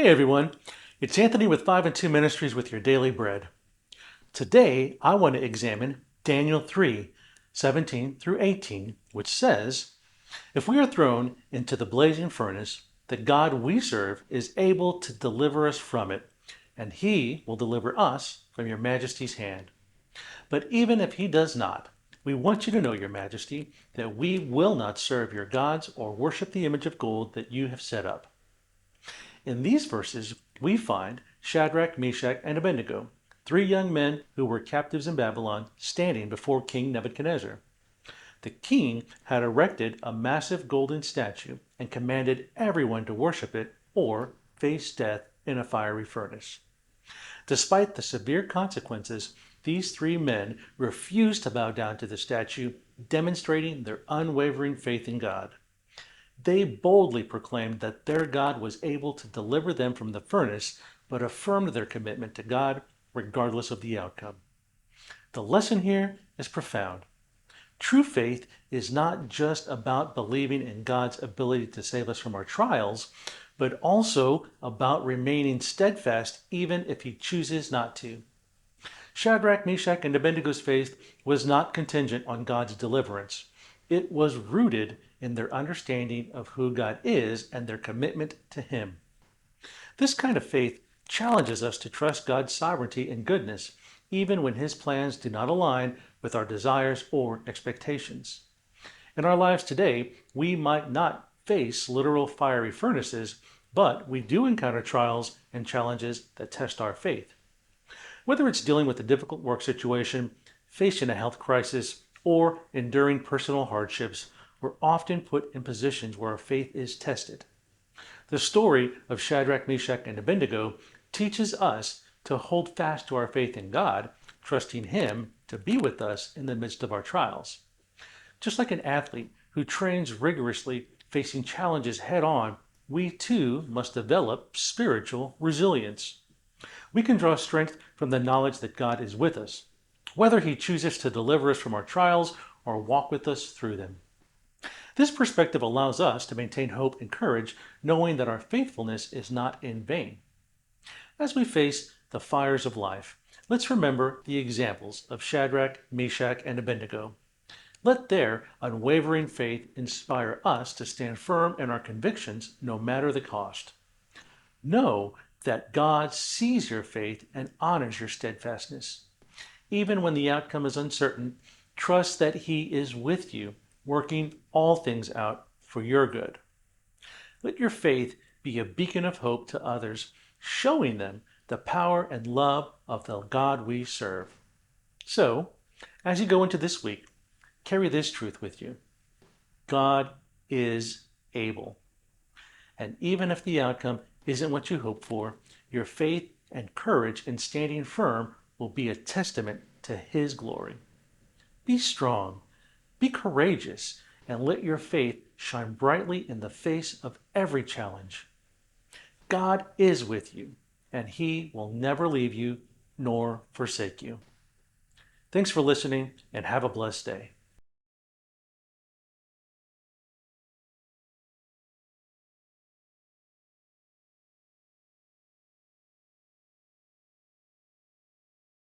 Hey everyone, it's Anthony with 5 and 2 Ministries with your daily bread. Today I want to examine Daniel 3:17 through 18, which says, "If we are thrown into the blazing furnace, the God we serve is able to deliver us from it, and he will deliver us from your majesty's hand. But even if he does not, we want you to know, your majesty, that we will not serve your gods or worship the image of gold that you have set up." In these verses, we find Shadrach, Meshach, and Abednego, three young men who were captives in Babylon, standing before King Nebuchadnezzar. The king had erected a massive golden statue and commanded everyone to worship it or face death in a fiery furnace. Despite the severe consequences, these three men refused to bow down to the statue, demonstrating their unwavering faith in God. They boldly proclaimed that their God was able to deliver them from the furnace, but affirmed their commitment to God regardless of the outcome. The lesson here is profound. True faith is not just about believing in God's ability to save us from our trials, but also about remaining steadfast even if he chooses not to. Shadrach, Meshach, and Abednego's faith was not contingent on God's deliverance. It was rooted in their understanding of who God is and their commitment to him. This kind of faith challenges us to trust God's sovereignty and goodness, even when his plans do not align with our desires or expectations. In our lives today, we might not face literal fiery furnaces, but we do encounter trials and challenges that test our faith. Whether it's dealing with a difficult work situation, facing a health crisis, or enduring personal hardships, we're often put in positions where our faith is tested. The story of Shadrach, Meshach, and Abednego teaches us to hold fast to our faith in God, trusting him to be with us in the midst of our trials. Just like an athlete who trains rigorously, facing challenges head on, we too must develop spiritual resilience. We can draw strength from the knowledge that God is with us, whether he chooses to deliver us from our trials or walk with us through them. This perspective allows us to maintain hope and courage, knowing that our faithfulness is not in vain. As we face the fires of life, let's remember the examples of Shadrach, Meshach, and Abednego. Let their unwavering faith inspire us to stand firm in our convictions no matter the cost. Know that God sees your faith and honors your steadfastness. Even when the outcome is uncertain, trust that he is with you, working all things out for your good. Let your faith be a beacon of hope to others, showing them the power and love of the God we serve. So, as you go into this week, carry this truth with you. God is able. And even if the outcome isn't what you hope for, your faith and courage in standing firm will be a testament to his glory. Be strong, be courageous, and let your faith shine brightly in the face of every challenge. God is with you, and he will never leave you nor forsake you. Thanks for listening, and have a blessed day.